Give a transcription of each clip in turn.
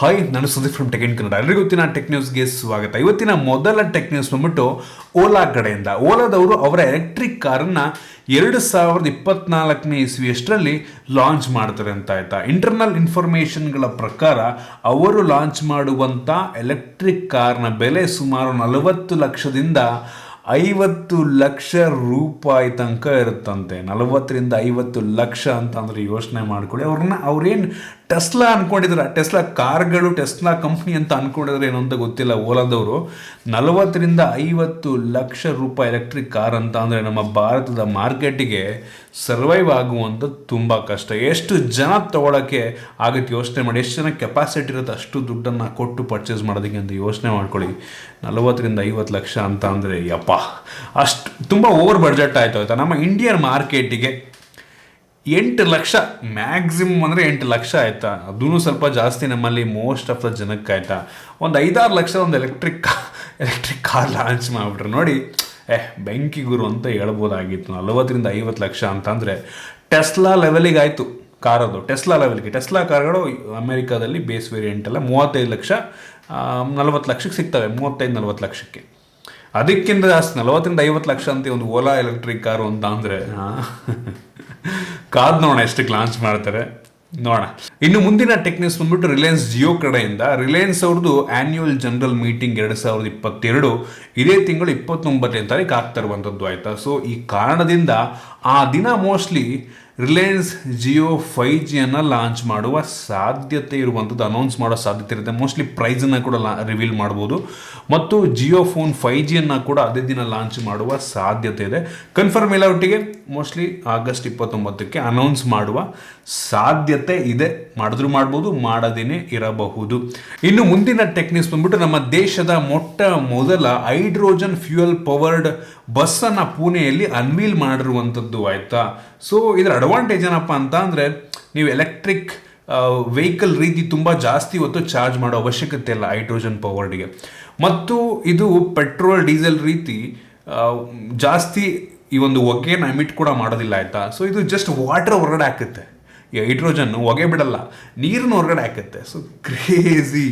Hi, ನಾನು Sudeep from tech in Kannada. ಎಲ್ಲರಿಗೂ ಇವತ್ತಿನ ಟೆಕ್ ನ್ಯೂಸ್ಗೆ ಸ್ವಾಗತ. ಇವತ್ತಿನ ಮೊದಲ ಟೆಕ್ ನ್ಯೂಸ್ ಬಂದ್ಬಿಟ್ಟು ಓಲಾ ಕಡೆಯಿಂದ. ಓಲಾದವರು ಅವರ ಎಲೆಕ್ಟ್ರಿಕ್ ಕಾರನ್ನು 2024ನೇ ಇಸ್ವಿಯಷ್ಟರಲ್ಲಿ ಲಾಂಚ್ ಮಾಡ್ತಾರೆ ಅಂತ ಆಯ್ತಾ. ಇಂಟರ್ನಲ್ ಇನ್ಫಾರ್ಮೇಷನ್ಗಳ ಪ್ರಕಾರ ಅವರು ಲಾಂಚ್ ಮಾಡುವಂಥ ಎಲೆಕ್ಟ್ರಿಕ್ ಕಾರ್ನ ಬೆಲೆ ಸುಮಾರು 40 ಲಕ್ಷದಿಂದ 50 ಲಕ್ಷ ರೂಪಾಯಿ ತನಕ ಇರುತ್ತಂತೆ. 40ರಿಂದ 50 ಲಕ್ಷ ಅಂತ ಅಂದರೆ ಯೋಚನೆ ಮಾಡ್ಕೊಳ್ಳಿ. ಅವ್ರೇನು ಟೆಸ್ಲಾ ಅನ್ಕೊಂಡಿದ್ರೆ, ಟೆಸ್ಲಾ ಕಾರ್ಗಳು, ಟೆಸ್ಲಾ ಕಂಪ್ನಿ ಅಂತ ಅನ್ಕೊಂಡಿದ್ರೆ ಏನೋ ಅಂತ ಗೊತ್ತಿಲ್ಲ. ಓಲಾದವರು 40ರಿಂದ 50 ಲಕ್ಷ ರೂಪಾಯಿ ಎಲೆಕ್ಟ್ರಿಕ್ ಕಾರ್ ಅಂತ ಅಂದರೆ ನಮ್ಮ ಭಾರತದ ಮಾರ್ಕೆಟಿಗೆ ಸರ್ವೈವ್ ಆಗುವಂಥದ್ದು ತುಂಬ ಕಷ್ಟ. ಎಷ್ಟು ಜನ ತೊಗೊಳಕ್ಕೆ ಆಗುತ್ತೆ ಯೋಚನೆ ಮಾಡಿ. ಎಷ್ಟು ಜನ ಕೆಪಾಸಿಟಿ ಇರುತ್ತೆ ಅಷ್ಟು ದುಡ್ಡನ್ನು ಕೊಟ್ಟು ಪರ್ಚೇಸ್ ಮಾಡೋದಕ್ಕೆ ಅಂತ ಯೋಚನೆ ಮಾಡ್ಕೊಳ್ಳಿ. 40ರಿಂದ 50 ಲಕ್ಷ ಅಂತ ಅಂದರೆ ಯಪ್ಪ, ಅಷ್ಟು ತುಂಬ ಓವರ್ ಬಡ್ಜೆಟ್ ಆಯಿತು ಆಯಿತಾ. ನಮ್ಮ ಇಂಡಿಯನ್ ಮಾರ್ಕೆಟಿಗೆ 8 ಲಕ್ಷ ಮ್ಯಾಕ್ಸಿಮಮ್ ಅಂದರೆ 8 ಲಕ್ಷ ಆಯಿತಾ. ಅದೂ ಸ್ವಲ್ಪ ಜಾಸ್ತಿ ನಮ್ಮಲ್ಲಿ ಮೋಸ್ಟ್ ಆಫ್ ದ ಜನಕ್ಕೆ ಆಯಿತಾ. ಒಂದು 5-6 ಲಕ್ಷ ಒಂದು ಎಲೆಕ್ಟ್ರಿಕ್ ಕಾರ್ ಲಾಂಚ್ ಮಾಡಿಬಿಟ್ರೆ ನೋಡಿ, ಬೆಂಕಿ ಗುರು ಅಂತ ಹೇಳ್ಬೋದಾಗಿತ್ತು. 40ರಿಂದ 50 ಲಕ್ಷ ಅಂತಂದರೆ ಟೆಸ್ಲಾ ಲೆವೆಲಿಗೆ ಆಯಿತು ಕಾರದು. ಟೆಸ್ಲಾ ಲೆವೆಲ್ಗೆ ಟೆಸ್ಲಾ ಕಾರ್ಗಳು ಅಮೆರಿಕಾದಲ್ಲಿ ಬೇಸ್ ವೇರಿಯಂಟ್ ಎಲ್ಲ 35 ಲಕ್ಷ 40 ಲಕ್ಷಕ್ಕೆ ಸಿಗ್ತವೆ. 35-40 ಲಕ್ಷಕ್ಕೆ. ಅದಕ್ಕಿಂತ ಜಾಸ್ತಿ 40ರಿಂದ 50 ಲಕ್ಷ ಅಂತ ಒಂದು ಓಲಾ ಎಲೆಕ್ಟ್ರಿಕ್ ಕಾರು ಅಂತ ಅಂದರೆ ಕಾದ್ ನೋಡೋಣ ಎಷ್ಟಕ್ಕೆ ಲಾಂಚ್ ಮಾಡ್ತಾರೆ ನೋಡೋಣ. ಇನ್ನು ಮುಂದಿನ ಟೆಕ್ ನ್ಯೂಸ್ ಬಂದ್ಬಿಟ್ಟು ರಿಲಯನ್ಸ್ ಜಿಯೋ ಕಡೆಯಿಂದ. ರಿಲಯನ್ಸ್ ಅವ್ರದ್ದು ಆನ್ಯುವಲ್ ಜನರಲ್ ಮೀಟಿಂಗ್ 2022 ಇದೇ ತಿಂಗಳು 29ನೇ ತಾರೀಕು ಆಗ್ತಾ ಇರುವಂಥದ್ದು ಆಯಿತಾ. ಸೊ ಈ ಕಾರಣದಿಂದ ಆ ದಿನ ಮೋಸ್ಟ್ಲಿ ರಿಲಯನ್ಸ್ ಜಿಯೋ 5Gಯನ್ನು ಲಾಂಚ್ ಮಾಡುವ ಸಾಧ್ಯತೆ ಇರುವಂಥದ್ದು, ಅನೌನ್ಸ್ ಮಾಡೋ ಸಾಧ್ಯತೆ ಇರುತ್ತೆ. ಮೋಸ್ಟ್ಲಿ ಪ್ರೈಸನ್ನು ಕೂಡ ರಿವೀಲ್ ಮಾಡ್ಬೋದು. ಮತ್ತು JioPhone 5Gಯನ್ನು ಕೂಡ ಅದೇ ದಿನ ಲಾಂಚ್ ಮಾಡುವ ಸಾಧ್ಯತೆ ಇದೆ. ಕನ್ಫರ್ಮ್ ಇಲ್ಲ, ಒಟ್ಟಿಗೆ ಮೋಸ್ಟ್ಲಿ ಆಗಸ್ಟ್ 29ಕ್ಕೆ ಅನೌನ್ಸ್ ಮಾಡುವ ಸಾಧ್ಯತೆ ಇದೆ. ಮಾಡಿದ್ರೂ ಮಾಡ್ಬೋದು, ಮಾಡದೇನೆ ಇರಬಹುದು. ಇನ್ನು ಮುಂದಿನ ಟೆಕ್ ನ್ಯೂಸ್ ಬಂದ್ಬಿಟ್ಟು ನಮ್ಮ ದೇಶದ ಮೊಟ್ಟ ಮೊದಲ ಹೈಡ್ರೋಜನ್ ಫ್ಯೂಯಲ್ ಪವರ್ಡ್ ಬಸ್ಸನ್ನು ಪುಣೆಯಲ್ಲಿ ಅನ್ವೀಲ್ ಮಾಡಿರುವಂಥದ್ದು ಆಯಿತಾ. ಸೊ ಇದರ ಅಡ್ವಾಂಟೇಜ್ ಏನಪ್ಪ ಅಂತ ಅಂದರೆ, ನೀವು ಎಲೆಕ್ಟ್ರಿಕ್ ವೆಹಿಕಲ್ ರೀತಿ ತುಂಬ ಜಾಸ್ತಿ ಹೊತ್ತು ಚಾರ್ಜ್ ಮಾಡೋ ಅವಶ್ಯಕತೆ ಇಲ್ಲ ಹೈಡ್ರೋಜನ್ ಪವರ್ಡ್ಗೆ. ಮತ್ತು ಇದು ಪೆಟ್ರೋಲ್ ಡೀಸೆಲ್ ರೀತಿ ಜಾಸ್ತಿ ಈ ಒಂದು ಹೊಗೆನ ಎಮಿಟ್ ಕೂಡ ಮಾಡೋದಿಲ್ಲ ಆಯಿತಾ. ಸೊ ಇದು ಜಸ್ಟ್ ವಾಟರ್ ಹೊರಗಡೆ ಹಾಕುತ್ತೆ. ಈ ಹೈಡ್ರೋಜನ್ ಹೊಗೆ ಬಿಡಲ್ಲ, ನೀರನ್ನು ಹೊರಗಡೆ ಹಾಕುತ್ತೆ. ಸೊ ಕ್ರೇಜಿ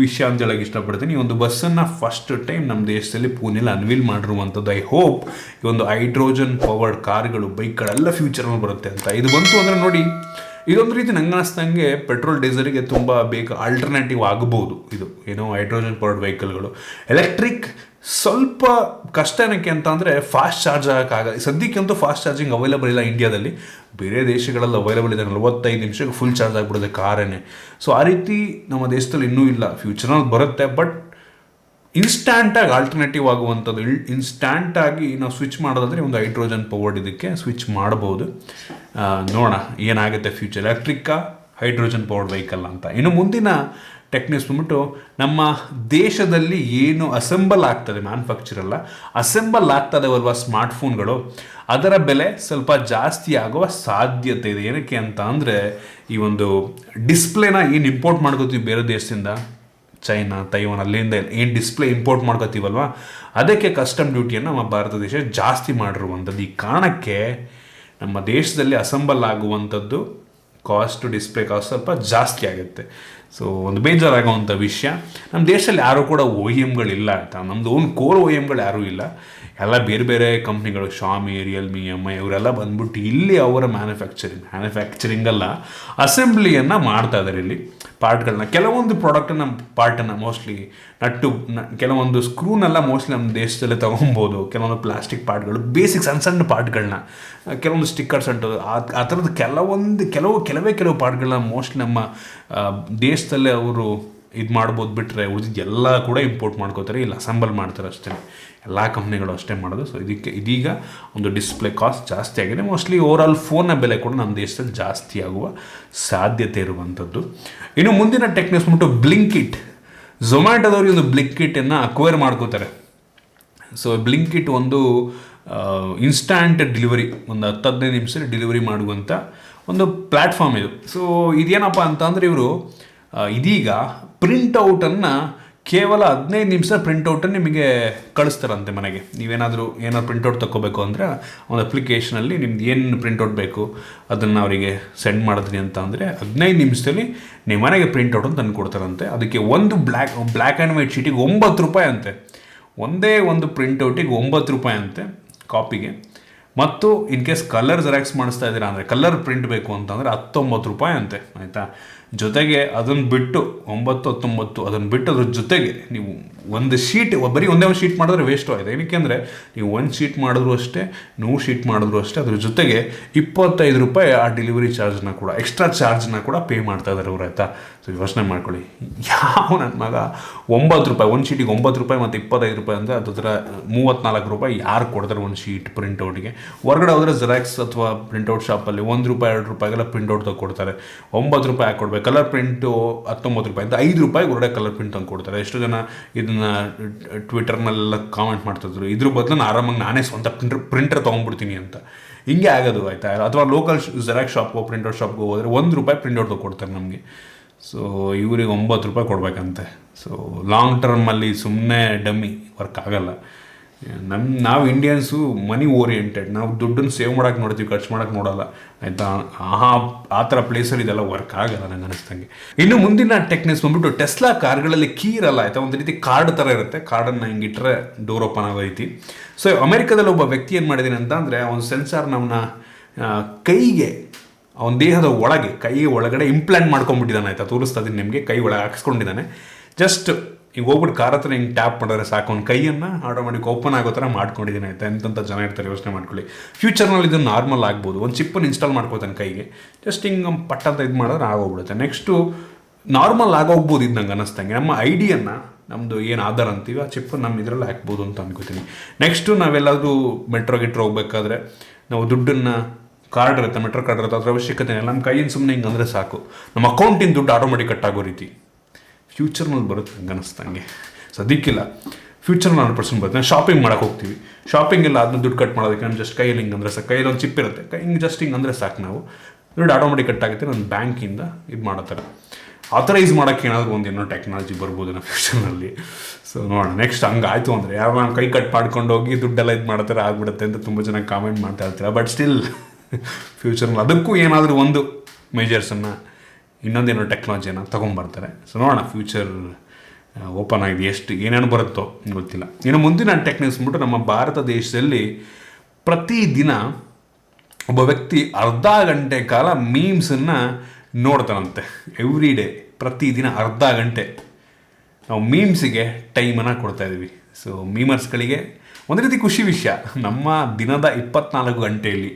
ವಿಷಯ ಅಂತ ಹೇಳೋಕೆ ಇಷ್ಟಪಡ್ತೀನಿ. ಈ ಒಂದು ಬಸ್ಸನ್ನು ಫಸ್ಟ್ ಟೈಮ್ ನಮ್ಮ ದೇಶದಲ್ಲಿ ಪುಣೆಯಲ್ಲಿ ಅನ್ವೀಲ್ ಮಾಡಿರುವಂಥದ್ದು. ಐ ಹೋಪ್ ಈ ಒಂದು ಹೈಡ್ರೋಜನ್ ಪವರ್ಡ್ ಕಾರ್ಗಳು, ಬೈಕ್ಗಳೆಲ್ಲ ಫ್ಯೂಚರಲ್ಲಿ ಬರುತ್ತೆ ಅಂತ. ಇದು ಬಂತು ಅಂದರೆ ನೋಡಿ, ಇದೊಂದು ರೀತಿ ನಂಗೆ ಅನಿಸ್ದಂಗೆ ಪೆಟ್ರೋಲ್ ಡೀಸೆಲ್ಗೆ ತುಂಬ ಬೇಗ ಆಲ್ಟರ್ನೇಟಿವ್ ಆಗ್ಬೋದು. ಇದು ಏನೋ ಹೈಡ್ರೋಜನ್ ಪವರ್ಡ್ ವೆಹಿಕಲ್ಗಳು. ಎಲೆಕ್ಟ್ರಿಕ್ ಸ್ವಲ್ಪ ಕಷ್ಟ ಏನಕ್ಕೆ ಅಂತ ಅಂದರೆ ಫಾಸ್ಟ್ ಚಾರ್ಜ್ ಆಗೋಕ್ಕಾಗಲ್ಲ. ಸದ್ಯಕ್ಕಂತೂ ಫಾಸ್ಟ್ ಚಾರ್ಜಿಂಗ್ ಅವೈಲೇಬಲ್ ಇಲ್ಲ ಇಂಡಿಯಾದಲ್ಲಿ. ಬೇರೆ ದೇಶಗಳಲ್ಲಿ ಅವೈಲೇಬಲ್ ಇದೆ. 45 ನಿಮಿಷಕ್ಕೆ ಫುಲ್ ಚಾರ್ಜ್ ಆಗಿಬಿಡುತ್ತೆ ಕಾರೇನೆ. ಸೊ ಆ ರೀತಿ ನಮ್ಮ ದೇಶದಲ್ಲಿ ಇನ್ನೂ ಇಲ್ಲ. ಫ್ಯೂಚರ್ನಲ್ಲಿ ಬರುತ್ತೆ, ಬಟ್ ಇನ್ಸ್ಟ್ಯಾಂಟಾಗಿ ಆಲ್ಟರ್ನೇಟಿವ್ ಆಗುವಂಥದ್ದು. ಇನ್ಸ್ಟ್ಯಾಂಟಾಗಿ ನಾವು ಸ್ವಿಚ್ ಮಾಡೋದಾದರೆ ಒಂದು ಹೈಡ್ರೋಜನ್ ಪವರ್ಡ್ ಇದಕ್ಕೆ ಸ್ವಿಚ್ ಮಾಡ್ಬೋದು. ನೋಡೋಣ ಏನಾಗುತ್ತೆ ಫ್ಯೂಚರ್, ಎಲೆಕ್ಟ್ರಿಕ್ಕಾ ಹೈಡ್ರೋಜನ್ ಪವರ್ಡ್ ವೆಹಿಕಲ್ ಅಂತ. ಇನ್ನು ಮುಂದಿನ ಟೆಕ್ ನ್ಯೂಸ್ ಬಂದ್ಬಿಟ್ಟು ನಮ್ಮ ದೇಶದಲ್ಲಿ ಏನು ಅಸೆಂಬಲ್ ಆಗ್ತದೆ, ಮ್ಯಾನುಫ್ಯಾಕ್ಚರ್ ಅಲ್ಲ, ಅಸೆಂಬಲ್ ಆಗ್ತದವಲ್ವ ಸ್ಮಾರ್ಟ್ಫೋನ್ಗಳು, ಅದರ ಬೆಲೆ ಸ್ವಲ್ಪ ಜಾಸ್ತಿ ಆಗುವ ಸಾಧ್ಯತೆ ಇದೆ. ಏನಕ್ಕೆ ಅಂತ ಅಂದರೆ, ಈ ಒಂದು ಡಿಸ್ಪ್ಲೇನ ಏನು ಇಂಪೋರ್ಟ್ ಮಾಡ್ಕೋತೀವಿ ಬೇರೆ ದೇಶದಿಂದ, ಚೈನಾ, ತೈವಾನ್, ಅಲ್ಲಿಂದ ಏನು ಡಿಸ್ಪ್ಲೇ ಇಂಪೋರ್ಟ್ ಮಾಡ್ಕೋತೀವಲ್ವ, ಅದಕ್ಕೆ ಕಸ್ಟಮ್ ಡ್ಯೂಟಿಯನ್ನು ನಮ್ಮ ಭಾರತ ದೇಶ ಜಾಸ್ತಿ ಮಾಡಿರುವಂಥದ್ದು. ಈ ಕಾರಣಕ್ಕೆ ನಮ್ಮ ದೇಶದಲ್ಲಿ ಅಸೆಂಬಲ್ ಆಗುವಂಥದ್ದು ಕಾಸ್ಟ್, ಡಿಸ್ಪ್ಲೇ ಕಾಸ್ಟ್ ಸ್ವಲ್ಪ ಜಾಸ್ತಿ ಆಗುತ್ತೆ. ಸೊ ಒಂದು ಬೇಜಾರಾಗುವಂಥ ವಿಷಯ. ನಮ್ಮ ದೇಶದಲ್ಲಿ ಯಾರೂ ಕೂಡ OEMಗಳಿಲ್ಲ ಆಯಿತಾ. ನಮ್ಮದು ಓನ್ ಕೋರ್ OEMಗಳು ಯಾರೂ ಇಲ್ಲ. ಎಲ್ಲ ಬೇರೆ ಬೇರೆ ಕಂಪ್ನಿಗಳು, ಶಾಮಿ, ರಿಯಲ್ಮಿ, MI ಇವರೆಲ್ಲ ಬಂದ್ಬಿಟ್ಟು ಇಲ್ಲಿ ಅವರ ಮ್ಯಾನುಫ್ಯಾಕ್ಚರಿಂಗಲ್ಲ, ಅಸೆಂಬ್ಲಿಯನ್ನು ಮಾಡ್ತಾ ಇದ್ದಾರೆ ಇಲ್ಲಿ ಪಾರ್ಟ್ಗಳನ್ನ. ಕೆಲವೊಂದು ಪ್ರಾಡಕ್ಟನ್ನು ಪಾರ್ಟನ್ನು ಮೋಸ್ಟ್ಲಿ ಕೆಲವೊಂದು ಸ್ಕ್ರೂನೆಲ್ಲ ಮೋಸ್ಟ್ಲಿ ನಮ್ಮ ದೇಶದಲ್ಲೇ ತೊಗೊಬೋದು. ಕೆಲವೊಂದು ಪ್ಲಾಸ್ಟಿಕ್ ಪಾರ್ಟ್ಗಳು, ಬೇಸಿಕ್ ಸಣ್ಣ ಸಣ್ಣ ಪಾರ್ಟ್ಗಳನ್ನ, ಕೆಲವೊಂದು ಸ್ಟಿಕ್ಕರ್ಸ್ ಅಂಟೋದು, ಆ ಥರದ್ದು ಕೆಲವೇ ಪಾರ್ಟ್ಗಳನ್ನ ಮೋಸ್ಟ್ಲಿ ನಮ್ಮ ದೇಶದಲ್ಲೇ ಅವರು ಇದು ಮಾಡ್ಬೋದು. ಬಿಟ್ಟರೆ ಉಳಿದಿದ್ದು ಎಲ್ಲ ಕೂಡ ಇಂಪೋರ್ಟ್ ಮಾಡ್ಕೋತಾರೆ, ಇಲ್ಲ ಅಸೆಂಬಲ್ ಮಾಡ್ತಾರೆ ಅಷ್ಟೇ. ಎಲ್ಲ ಕಂಪ್ನಿಗಳು ಅಷ್ಟೇ ಮಾಡೋದು. ಸೊ ಇದೀಗ ಒಂದು ಡಿಸ್ಪ್ಲೇ ಕಾಸ್ಟ್ ಜಾಸ್ತಿ ಆಗಿದೆ. ಮೋಸ್ಟ್ಲಿ ಓವರಾಲ್ ಫೋನ್ನ ಬೆಲೆ ಕೂಡ ನಮ್ಮ ದೇಶದಲ್ಲಿ ಜಾಸ್ತಿ ಆಗುವ ಸಾಧ್ಯತೆ ಇರುವಂಥದ್ದು. ಇನ್ನು ಮುಂದಿನ ಟೆಕ್ ನ್ಯೂಸ್ ಬಂದ್ಬಿಟ್ಟು ಬ್ಲಿಂಕಿಟ್. ಝೊಮ್ಯಾಟೋದವ್ರಿಗೆ ಒಂದು ಬ್ಲಿಂಕಿಟನ್ನು ಅಕ್ವೈರ್ ಮಾಡ್ಕೋತಾರೆ. ಸೊ ಬ್ಲಿಂಕಿಟ್ ಒಂದು ಇನ್ಸ್ಟ್ಯಾಂಟ್ ಡೆಲಿವರಿ, ಒಂದು 10-15 ನಿಮಿಷದಲ್ಲಿ ಡೆಲಿವರಿ ಮಾಡುವಂಥ ಒಂದು ಪ್ಲ್ಯಾಟ್ಫಾರ್ಮ್ ಇದು. ಸೊ ಇದೇನಪ್ಪ ಅಂತ ಅಂದರೆ, ಇವರು ಇದೀಗ ಪ್ರಿಂಟೌಟನ್ನು ಕೇವಲ 15 ನಿಮಿಷ ಪ್ರಿಂಟೌಟನ್ನು ನಿಮಗೆ ಕಳಿಸ್ತಾರಂತೆ ಮನೆಗೆ. ನೀವೇನಾದರೂ ಏನಾದ್ರು ಪ್ರಿಂಟೌಟ್ ತೊಗೋಬೇಕು ಅಂದರೆ ಒಂದು ಅಪ್ಲಿಕೇಶನಲ್ಲಿ ನಿಮ್ದು ಏನು ಪ್ರಿಂಟೌಟ್ ಬೇಕು ಅದನ್ನು ಅವರಿಗೆ ಸೆಂಡ್ ಮಾಡಿದ್ರಿ ಅಂತ ಅಂದರೆ 15 ನಿಮಿಷದಲ್ಲಿ ನಿಮ್ಮ ಮನೆಗೆ ಪ್ರಿಂಟೌಟನ್ನು ತಂದು ಕೊಡ್ತಾರಂತೆ. ಅದಕ್ಕೆ ಒಂದು ಬ್ಲ್ಯಾಕ್ ಆ್ಯಂಡ್ ವೈಟ್ ಶೀಟಿಗೆ 9 ರೂಪಾಯಿ ಅಂತೆ. ಒಂದೇ ಒಂದು ಪ್ರಿಂಟೌಟಿಗೆ 9 ರೂಪಾಯಿ ಅಂತೆ ಕಾಪಿಗೆ. ಮತ್ತು ಇನ್ ಕೇಸ್ ಕಲರ್ ಜೆರಾಕ್ಸ್ ಮಾಡಿಸ್ತಾ ಇದ್ದೀರಾ ಅಂದರೆ ಕಲರ್ ಪ್ರಿಂಟ್ ಬೇಕು ಅಂತಂದರೆ 19 ರೂಪಾಯಿ ಅಂತೆ, ಆಯಿತಾ. ಜೊತೆಗೆ ಅದನ್ನು ಬಿಟ್ಟು 9-19 ಅದನ್ನು ಬಿಟ್ಟು ಅದ್ರ ಜೊತೆಗೆ ನೀವು ಒಂದು ಶೀಟ್ ಬರೀ ಒಂದೇ ಒಂದು ಶೀಟ್ ಮಾಡಿದ್ರೆ ವೇಸ್ಟು ಆಯಿತು. ಏನಕ್ಕೆ ಅಂದರೆ ನೀವು ಒಂದು ಶೀಟ್ ಮಾಡಿದ್ರು ಅಷ್ಟೇ, 100 ಶೀಟ್ ಮಾಡಿದ್ರು ಅಷ್ಟೇ, ಅದ್ರ ಜೊತೆಗೆ 25 ರೂಪಾಯಿ ಆ ಡೆಲಿವರಿ ಚಾರ್ಜ್ನ ಕೂಡ, ಎಕ್ಸ್ಟ್ರಾ ಚಾರ್ಜ್ನ ಕೂಡ ಪೇ ಮಾಡ್ತಾ ಇದ್ದಾರೆ ಅವ್ರು, ಆಯಿತಾ. ಸೊ ಯೋಚನೆ ಮಾಡ್ಕೊಳ್ಳಿ, ಯಾವ ನನ್ನ ಮಗ 9 ರೂಪಾಯಿ ಒಂದು ಶೀಟಿಗೆ 9 ರೂಪಾಯಿ ಮತ್ತು 25 ರೂಪಾಯಿ ಅಂದರೆ ಅದರ 34 ರೂಪಾಯಿ ಯಾರು ಕೊಡ್ತಾರೆ ಒಂದು ಶೀಟ್ ಪ್ರಿಂಟೌಟ್ಗೆ. ಹೊರಗಡೆ ಹೋದರೆ ಜೆರಾಕ್ಸ್ ಅಥವಾ ಪ್ರಿಂಟೌಟ್ ಶಾಪಲ್ಲಿ 1 ರೂಪಾಯಿ 2 ರೂಪಾಯಿಗೆಲ್ಲ ಪ್ರಿಂಟೌಟ್ ಕೊಡ್ತಾರೆ. 9 ರೂಪಾಯಿ ಹಾಕಿ ಕೊಡ್ಬೇಕು. ಕಲರ್ ಪ್ರಿಂಟು 19 ರೂಪಾಯಿ ಅಂತ 5 ರೂಪಾಯಿಗೆ ಹೊರಗಡೆ ಕಲರ್ ಪ್ರಿಂಟ್ ತಂದು ಕೊಡ್ತಾರೆ. ಎಷ್ಟು ಜನ ಇದನ್ನು ಟ್ವಿಟರ್ನಲ್ಲೆಲ್ಲ ಕಾಮೆಂಟ್ ಮಾಡ್ತಿದ್ರು, ಇದ್ರ ಬದಲು ಆರಾಮಾಗಿ ನಾನೇ ಸ್ವಂತ ಪ್ರಿಂಟರ್ ತೊಗೊಂಡ್ಬಿಡ್ತೀನಿ ಅಂತ. ಹಿಂಗೆ ಆಗೋದು, ಆಯಿತಾ. ಅಥವಾ ಲೋಕಲ್ ಜೆರಾಕ್ಸ್ ಶಾಪ್ಗೋ ಪ್ರಿಂಟೌಟ್ ಶಾಪ್ಗೋ ಹೋದರೆ 1 ರೂಪಾಯಿ ಪ್ರಿಂಟೌಟ್ ಕೊಡ್ತಾರೆ ನಮಗೆ. ಸೊ ಇವ್ರಿಗೆ 9 ರೂಪಾಯಿ ಕೊಡಬೇಕಂತೆ. ಸೊ ಲಾಂಗ್ ಟರ್ಮಲ್ಲಿ ಸುಮ್ಮನೆ ಡಮ್ಮಿ ವರ್ಕ್ ಆಗಲ್ಲ. ನಾವು ಇಂಡಿಯನ್ಸು ಮನಿ ಓರಿಯೆಂಟೆಡ್, ನಾವು ದುಡ್ಡನ್ನು ಸೇವ್ ಮಾಡೋಕೆ ನೋಡ್ತೀವಿ, ಖರ್ಚು ಮಾಡೋಕೆ ನೋಡಲ್ಲ, ಆಯಿತಾ. ಆ ಥರ ಪ್ಲೇಸಲ್ಲಿ ಇದೆಲ್ಲ ವರ್ಕ್ ಆಗಲ್ಲ ನಂಗೆ ಅನಿಸ್ತಂಗೆ. ಇನ್ನು ಮುಂದಿನ ಟೆಕ್ನಿಕ್ಸ್ ಬಂದ್ಬಿಟ್ಟು ಟೆಸ್ಲಾ ಕಾರ್ಗಳಲ್ಲಿ ಕೀ ಇರಲ್ಲ, ಆಯಿತಾ. ಒಂದು ರೀತಿ ಕಾರ್ಡ್ ಥರ ಇರುತ್ತೆ, ಕಾರ್ಡನ್ನು ಹಿಂಗಿಟ್ರೆ ಡೋರ್ ಓಪನ್ ಆಗೋ ರೀತಿ. ಸೊ ಅಮೆರಿಕದಲ್ಲಿ ಒಬ್ಬ ವ್ಯಕ್ತಿ ಏನು ಮಾಡಿದ್ದೀನಿ ಅಂತ ಅಂದರೆ ಒಂದು ಸೆನ್ಸಾರ್ ನಮ್ಮನ್ನ ಕೈಗೆ, ಅವನ ದೇಹದ ಒಳಗೆ ಕೈಗೆ ಒಳಗಡೆ ಇಂಪ್ಲಾಂಟ್ ಮಾಡ್ಕೊಂಡ್ಬಿಟ್ಟಿದ್ದಾನೆ, ಆಯಿತಾ. ತೋರಿಸ್ತಾ ಇದ್ದೀನಿ ನಿಮಗೆ, ಕೈ ಒಳಗೆ ಹಾಕ್ಸ್ಕೊಂಡಿದ್ದಾನೆ. ಜಸ್ಟ್ ಈಗ ಹೋಗ್ಬಿಟ್ಟು ಕಾರ್ ಹತ್ರ ಹಿಂಗೆ ಟ್ಯಾಪ್ ಮಾಡಿದ್ರೆ ಸಾಕು, ಅವ್ನ ಕೈಯನ್ನು ಆಟೋಮೆಟಿಕ್ ಓಪನ್ ಆಗೋ ಥರ ಮಾಡ್ಕೊಂಡಿದ್ದೀನಿ, ಆಯಿತಾ. ಎಂತೆಂಥ ಜನ ಇರ್ತಾರೆ ಯೋಚನೆ ಮಾಡ್ಕೊಳ್ಳಿ. ಫ್ಯೂಚರ್ನಲ್ಲಿ ಇದನ್ನು ನಾರ್ಮಲ್ ಆಗ್ಬೋದು. ಒಂದು ಚಿಪ್ಪನ್ನು ಇನ್ಸ್ಟಾಲ್ ಮಾಡ್ಕೋತಾನೆ ಕೈಗೆ, ಜಸ್ಟ್ ಹಿಂಗೆ ಪಟ್ಟ ಅಂತ ಇದು ಮಾಡಿದ್ರೆ ಆಗೋಗ್ಬಿಡುತ್ತೆ. ನೆಕ್ಸ್ಟು ನಾರ್ಮಲ್ ಆಗೋಗ್ಬೋದು ಇದು ನಂಗೆ ಅನ್ನಿಸ್ತಂಗೆ. ನಮ್ಮ ಐಡಿಯನ್ನು, ನಮ್ಮದು ಏನು ಆಧಾರ್ ಅಂತೀವಿ, ಆ ಚಿಪ್ಪನ್ನು ನಮ್ಮ ಇದರಲ್ಲಿ ಹಾಕ್ಬೋದು ಅಂತ ಅನ್ಕೋತೀನಿ. ನೆಕ್ಸ್ಟು ನಾವೆಲ್ಲಾದರೂ ಮೆಟ್ರೋ ಹೋಗ್ಬೇಕಾದ್ರೆ ನಾವು ದುಡ್ಡನ್ನು, ಕಾರ್ಡ್ ಇರುತ್ತೆ, ಮೆಟ್ರೋ ಕಾರ್ಡ್ ಇರುತ್ತೆ, ಅದರ ಅವಶ್ಯಕತೆ ಇಲ್ಲ. ನಮ್ಮ ಕೈಯಿಂದ ಸುಮ್ಮನೆ ಹಿಂಗೆ ಅಂದರೆ ಸಾಕು, ನಮ್ಮ ಅಕೌಂಟಿನ ದುಡ್ಡು ಆಟೋಮೆಟಿಕ್ ಕಟ್ ಆಗೋ ರೀತಿ ಫ್ಯೂಚರ್ನಲ್ಲಿ ಬರುತ್ತೆ ಹಂಗೆ ಅನ್ನಿಸ್ತಂಗೆ. ಸದ್ಯಕ್ಕಿಲ್ಲ, ಫ್ಯೂಚರ್ನಲ್ಲಿ 100% ಬರುತ್ತೆ. ನಾವು ಶಾಪಿಂಗ್ ಮಾಡೋಕೆ ಹೋಗ್ತೀವಿ, ಶಾಪಿಂಗ್ ಎಲ್ಲ ಅದನ್ನ ದುಡ್ಡು ಕಟ್ ಮಾಡೋದಕ್ಕೆ ನಮ್ಮ ಜಸ್ಟ್ ಕೈಯಲ್ಲಿ ಹಿಂಗೆ ಅಂದರೆ ಸಾಕು, ಕೈಯಲ್ಲಿ ಒಂದು ಚಿಪ್ ಇರುತ್ತೆ, ಹಿಂಗೆ ಜಸ್ಟ್ ಹಿಂಗೆ ಅಂದರೆ ಸಾಕು, ನಾವು ದುಡ್ಡು ಆಟೋಮೆಟಿಕ್ ಕಟ್ ಆಗುತ್ತೆ. ನನ್ನ ಬ್ಯಾಂಕಿಂದ ಇದು ಮಾಡೋ ಥರ ಆಥರೈಸ್ ಮಾಡೋಕ್ಕೆ ಏನಾದರೂ ಒಂದು ಏನೋ ಟೆಕ್ನಾಲಜಿ ಬರ್ಬೋದು ನಮ್ಮ ಫ್ಯೂಚರ್ನಲ್ಲಿ. ಸೊ ನೋಡೋಣ ನೆಕ್ಸ್ಟ್ ಹಂಗೆ ಆಯಿತು ಅಂದರೆ ಯಾರು ನಾನು ಕೈ ಕಟ್ ಮಾಡ್ಕೊಂಡು ಹೋಗಿ ದುಡ್ಡೆಲ್ಲ ಇದು ಮಾಡೋ ಥರ ಆಗ್ಬಿಡುತ್ತೆ ಅಂತ ತುಂಬ ಜನ ಕಾಮೆಂಟ್ ಮಾಡ್ತಾ ಇರ್ತೀರ. ಬಟ್ ಸ್ಟಿಲ್ ಫ್ಯೂಚರ್ನಲ್ಲಿ ಅದಕ್ಕೂ ಏನಾದರೂ ಒಂದು ಮೇಜರ್ಸನ್ನು, ಇನ್ನೊಂದೇನೋ ಟೆಕ್ನಾಲಜಿಯನ್ನು ತೊಗೊಂಬರ್ತಾರೆ. ಸೊ ನೋಡೋಣ ಫ್ಯೂಚರ್ ಓಪನ್ ಆಗಿದೆ, ಎಷ್ಟು ಏನೇನು ಬರುತ್ತೋ ಗೊತ್ತಿಲ್ಲ. ಇನ್ನು ಮುಂದಿನ ಟೆಕ್ನಿಕ್ಸ್ ಅಂದ್ಬಿಟ್ಟು ನಮ್ಮ ಭಾರತ ದೇಶದಲ್ಲಿ ಪ್ರತಿದಿನ ಒಬ್ಬ ವ್ಯಕ್ತಿ ಅರ್ಧ ಗಂಟೆ ಕಾಲ ಮೀಮ್ಸನ್ನು ನೋಡ್ತಾನಂತೆ. ಎವ್ರಿ ಡೇ, ಪ್ರತಿದಿನ ಅರ್ಧ ಗಂಟೆ ನಾವು ಮೀಮ್ಸಿಗೆ ಟೈಮನ್ನು ಕೊಡ್ತಾಯಿದ್ದೀವಿ. ಸೊ ಮೀಮರ್ಸ್ಗಳಿಗೆ ಒಂದು ರೀತಿ ಖುಷಿ ವಿಷಯ. ನಮ್ಮ ದಿನದ 24 ಗಂಟೆಯಲ್ಲಿ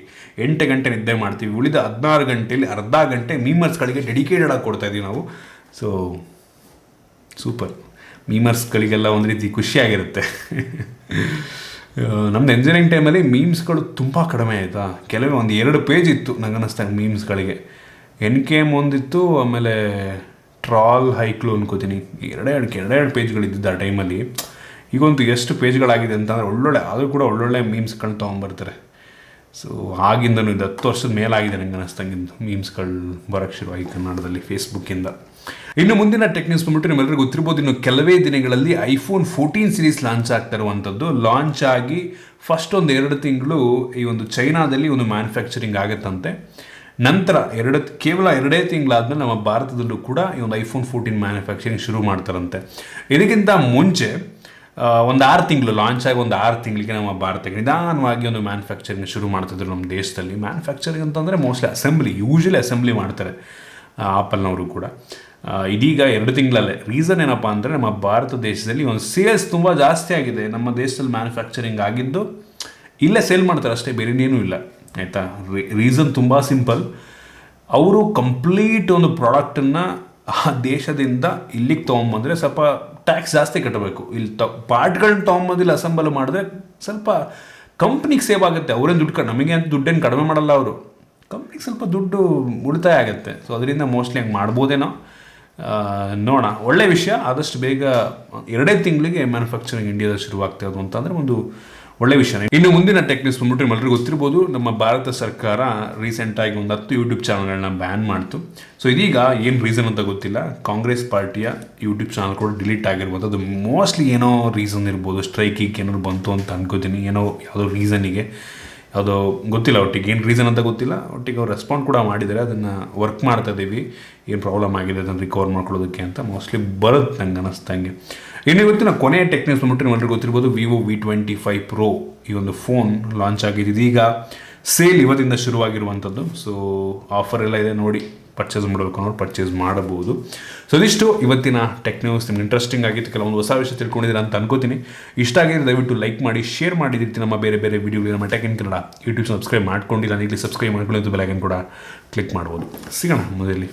8 ಗಂಟೆ ನಿದ್ದೆ ಮಾಡ್ತೀವಿ, ಉಳಿದ 16 ಗಂಟೆಯಲ್ಲಿ ಅರ್ಧ ಗಂಟೆ ಮೀಮರ್ಸ್ಗಳಿಗೆ ಡೆಡಿಕೇಟೆಡ್ ಆಗಿ ಕೊಡ್ತಾಯಿದ್ದೀವಿ ನಾವು. ಸೊ ಸೂಪರ್, ಮೀಮರ್ಸ್ಗಳಿಗೆಲ್ಲ ಒಂದು ರೀತಿ ಖುಷಿಯಾಗಿರುತ್ತೆ. ನಮ್ಮದು ಎಂಜಿನಿಯರಿಂಗ್ ಟೈಮಲ್ಲಿ ಮೀಮ್ಸ್ಗಳು ತುಂಬ ಕಡಿಮೆ ಆಯಿತಾ. ಕೆಲವೇ ಒಂದು 2 ಪೇಜ್ ಇತ್ತು ನಂಗೆ ಅನ್ನಿಸ್ತಾಗ ಮೀಮ್ಸ್ಗಳಿಗೆ. NKM ಒಂದಿತ್ತು, ಆಮೇಲೆ ಟ್ರಾಲ್ ಹೈಕ್ಲು ಅನ್ಕೋತೀನಿ, ಎರಡೆರಡು ಪೇಜ್ಗಳಿದ್ದಿದ್ದು ಆ ಟೈಮಲ್ಲಿ. ಈಗಂತೂ ಎಷ್ಟು ಪೇಜ್ಗಳಾಗಿದೆ ಅಂತಂದರೆ ಒಳ್ಳೊಳ್ಳೆ, ಆದರೂ ಕೂಡ ಒಳ್ಳೊಳ್ಳೆ ಮೀಮ್ಸ್ಗಳು ತೊಗೊಂಬರ್ತಾರೆ. ಸೊ ಆಗಿಂದನೂ ಇದು 10 ವರ್ಷದ ಮೇಲಾಗಿದೆ ನಂಗೆ ಅನ್ನಿಸ್ತಂಗಿದ್ದು ಮೀಮ್ಸ್ಗಳು ಬರೋಕ್ಕೆ ಶುರುವಾಗಿ ಕನ್ನಡದಲ್ಲಿ ಫೇಸ್ಬುಕ್ಕಿಂದ. ಇನ್ನು ಮುಂದಿನ ಟೆಕ್ನಿಕ್ಸ್ ಬಂದ್ಬಿಟ್ಟು ನಿಮ್ಮೆಲ್ಲರಿಗೂ ಗೊತ್ತಿರ್ಬೋದು, ಇನ್ನು ಕೆಲವೇ ದಿನಗಳಲ್ಲಿ ಐಫೋನ್ 14 ಸೀರೀಸ್ ಲಾಂಚ್ ಆಗ್ತಾ ಇರುವಂಥದ್ದು. ಲಾಂಚ್ ಆಗಿ ಫಸ್ಟ್ ಒಂದು 2 ತಿಂಗಳು ಈ ಒಂದು ಚೈನಾದಲ್ಲಿ ಒಂದು ಮ್ಯಾನುಫ್ಯಾಕ್ಚರಿಂಗ್ ಆಗುತ್ತಂತೆ. ನಂತರ ಕೇವಲ 2 ತಿಂಗಳಾದ್ಮೇಲೆ ನಮ್ಮ ಭಾರತದಲ್ಲೂ ಕೂಡ ಈ ಒಂದು ಐಫೋನ್ 14 ಮ್ಯಾನುಫ್ಯಾಕ್ಚರಿಂಗ್ ಶುರು ಮಾಡ್ತಾರಂತೆ. ಇದಕ್ಕಿಂತ ಮುಂಚೆ ಒಂದು 6 ತಿಂಗಳು ಲಾಂಚ್ ಆಗಿ ಒಂದು 6 ತಿಂಗಳಿಗೆ ನಮ್ಮ ಭಾರತಕ್ಕೆ ನಿಧಾನವಾಗಿ ಒಂದು ಮ್ಯಾನುಫ್ಯಾಕ್ಚರಿಂಗ್ ಶುರು ಮಾಡ್ತಿದ್ರು ನಮ್ಮ ದೇಶದಲ್ಲಿ. ಮ್ಯಾನುಫ್ಯಾಕ್ಚರಿಂಗ್ ಅಂತಂದರೆ ಮೋಸ್ಟ್ಲಿ ಯೂಶಲಿ ಅಸೆಂಬ್ಲಿ ಮಾಡ್ತಾರೆ ಆಪಲ್ನವರು ಕೂಡ. ಇದೀಗ 2 ತಿಂಗಳಲ್ಲೇ. ರೀಸನ್ ಏನಪ್ಪ ಅಂದರೆ ನಮ್ಮ ಭಾರತ ದೇಶದಲ್ಲಿ ಒಂದು ಸೇಲ್ಸ್ ತುಂಬ ಜಾಸ್ತಿ ಆಗಿದೆ. ನಮ್ಮ ದೇಶದಲ್ಲಿ ಮ್ಯಾನುಫ್ಯಾಕ್ಚರಿಂಗ್ ಆಗಿದ್ದು ಇಲ್ಲೇ ಸೇಲ್ ಮಾಡ್ತಾರೆ ಅಷ್ಟೇ, ಬೇರೆ ಇನ್ನೇನೂ ಇಲ್ಲ, ಆಯಿತಾ. ರೀಸನ್ ತುಂಬ ಸಿಂಪಲ್. ಅವರು ಕಂಪ್ಲೀಟ್ ಒಂದು ಪ್ರಾಡಕ್ಟನ್ನು ಆ ದೇಶದಿಂದ ಇಲ್ಲಿಗೆ ತೊಗೊಂಬಂದರೆ ಸ್ವಲ್ಪ ಟ್ಯಾಕ್ಸ್ ಜಾಸ್ತಿ ಕಟ್ಟಬೇಕು. ಇಲ್ಲಿ ಪಾರ್ಟ್ಗಳನ್ನ ತೊಗೊಂಬಂದಿಲ್ಲ ಅಸೆಂಬಲ್ ಮಾಡಿದ್ರೆ ಸ್ವಲ್ಪ ಕಂಪ್ನಿಗೆ ಸೇವ್ ಆಗುತ್ತೆ. ಅವರೇನು ನಮಗೆ ಅಂತ ದುಡ್ಡೇನು ಕಡಿಮೆ ಮಾಡಲ್ಲ ಅವರು, ಕಂಪ್ನಿಗೆ ಸ್ವಲ್ಪ ದುಡ್ಡು ಉಳಿತಾಯ ಆಗುತ್ತೆ. ಸೊ ಅದರಿಂದ ಮೋಸ್ಟ್ಲಿ ಹಂಗೆ ಮಾಡ್ಬೋದೇನೋ, ನೋಡೋಣ. ಒಳ್ಳೆ ವಿಷಯ. ಆದಷ್ಟು ಬೇಗ 2 ತಿಂಗಳಿಗೆ ಮ್ಯಾನುಫ್ಯಾಕ್ಚರಿಂಗ್ ಇಂಡಿಯಾದಲ್ಲಿ ಶುರುವಾಗ್ತಾಯಿದ್ದು ಅಂತಂದರೆ ಒಳ್ಳೆ ವಿಷಯ. ಇನ್ನು ಮುಂದಿನ ಟೆಕ್ ನ್ಯೂಸ್ ಬಂದ್ಬಿಟ್ಟು ನಿಮ್ಮೆಲ್ಲರಿಗೂ ಗೊತ್ತಿರ್ಬೋದು, ನಮ್ಮ ಭಾರತ ಸರ್ಕಾರ ರೀಸೆಂಟಾಗಿ ಒಂದು 10 ಯೂಟ್ಯೂಬ್ ಚಾನಲ್ಗಳನ್ನ ಬ್ಯಾನ್ ಮಾಡ್ತು. ಸೊ ಇದೀಗ ಏನು ರೀಸನ್ ಅಂತ ಗೊತ್ತಿಲ್ಲ, ಕಾಂಗ್ರೆಸ್ ಪಾರ್ಟಿಯ ಯೂಟ್ಯೂಬ್ ಚಾನಲ್ ಕೂಡ ಡಿಲೀಟ್ ಆಗಿರ್ಬೋದು. ಅದು ಮೋಸ್ಟ್ಲಿ ಏನೋ ರೀಸನ್ ಇರ್ಬೋದು, ಸ್ಟ್ರೈಕಿಗೆ ಏನಾದ್ರು ಬಂತು ಅಂತ ಅನ್ಕೋತೀನಿ, ಏನೋ ಯಾವುದೋ ರೀಸನಿಗೆ, ಯಾವುದೋ ಗೊತ್ತಿಲ್ಲ, ಒಟ್ಟಿಗೆ ಏನು ರೀಸನ್ ಅಂತ ಗೊತ್ತಿಲ್ಲ. ಒಟ್ಟಿಗೆ ಅವ್ರು ರೆಸ್ಪಾಂಡ್ ಕೂಡ ಮಾಡಿದ್ದಾರೆ, ಅದನ್ನು ವರ್ಕ್ ಮಾಡ್ತಾ ಇದ್ದೀವಿ, ಏನು ಪ್ರಾಬ್ಲಮ್ ಆಗಿದೆ ಅದನ್ನು ರಿಕವರ್ ಮಾಡ್ಕೊಳ್ಳೋದಕ್ಕೆ ಅಂತ ಮೋಸ್ಟ್ಲಿ ಬರುತ್ತೆ ನಂಗೆ ಅನ್ನಿಸ್ದಂಗೆ. ಇನ್ನು ಇವತ್ತಿನ ಕೊನೆಯ ಟೆಕ್ ನ್ಯೂಸ್ ಬಂದ್ಬಿಟ್ಟು ನಿಮ್ಮಲ್ಲಿ ಗೊತ್ತಿರ್ಬೋದು, Vivo V25 Pro ಈ ಒಂದು ಫೋನ್ ಲಾಂಚ್ ಆಗಿದೆ. ಇದೀಗ ಸೇಲ್ ಇವತ್ತಿಂದ ಶುರುವಾಗಿರುವಂಥದ್ದು. ಸೊ ಆಫರ್ ಎಲ್ಲ ಇದೆ, ನೋಡಿ ಪರ್ಚೇಸ್ ಮಾಡಬೇಕು ಅನ್ನೋರು ಪರ್ಚೇಸ್ ಮಾಡಬಹುದು. ಸೊ ಇದಿಷ್ಟು ಇವತ್ತಿನ ಟೆಕ್ ನ್ಯೂಸ್. ನಿಮ್ಗೆ ಇಂಟ್ರೆಸ್ಟಿಂಗ್ ಆಗಿತ್ತು, ಕೆಲವೊಂದು ಹೊಸ ವಿಷಯ ತಿಳ್ಕೊಂಡಿದ್ದೀರಾ ಅಂತ ಅನ್ಕೋತೀನಿ. ಇಷ್ಟ ಆಗಿದ್ರೆ ದಯವಿಟ್ಟು ಲೈಕ್ ಮಾಡಿ, ಶೇರ್ ಮಾಡಿದಿರ್ತೀನಿ. ನಮ್ಮ ಬೇರೆ ಬೇರೆ ವೀಡಿಯೋಗಳು ನಮ್ಮ tech in Kannada YouTube subscribe ಮಾಡ್ಕೊಂಡಿಲ್ಲ, ಈಗಲೇ ಸಬ್ಸ್ಕ್ರೈಬ್ ಮಾಡ್ಕೊಳ್ಳಿ, ಬೆಲ್ ಐಕಾನ್ ಕೂಡ ಕ್ಲಿಕ್ ಮಾಡ್ಬೋದು. ಸಿಗೋಣ ಮೊದಲೇ.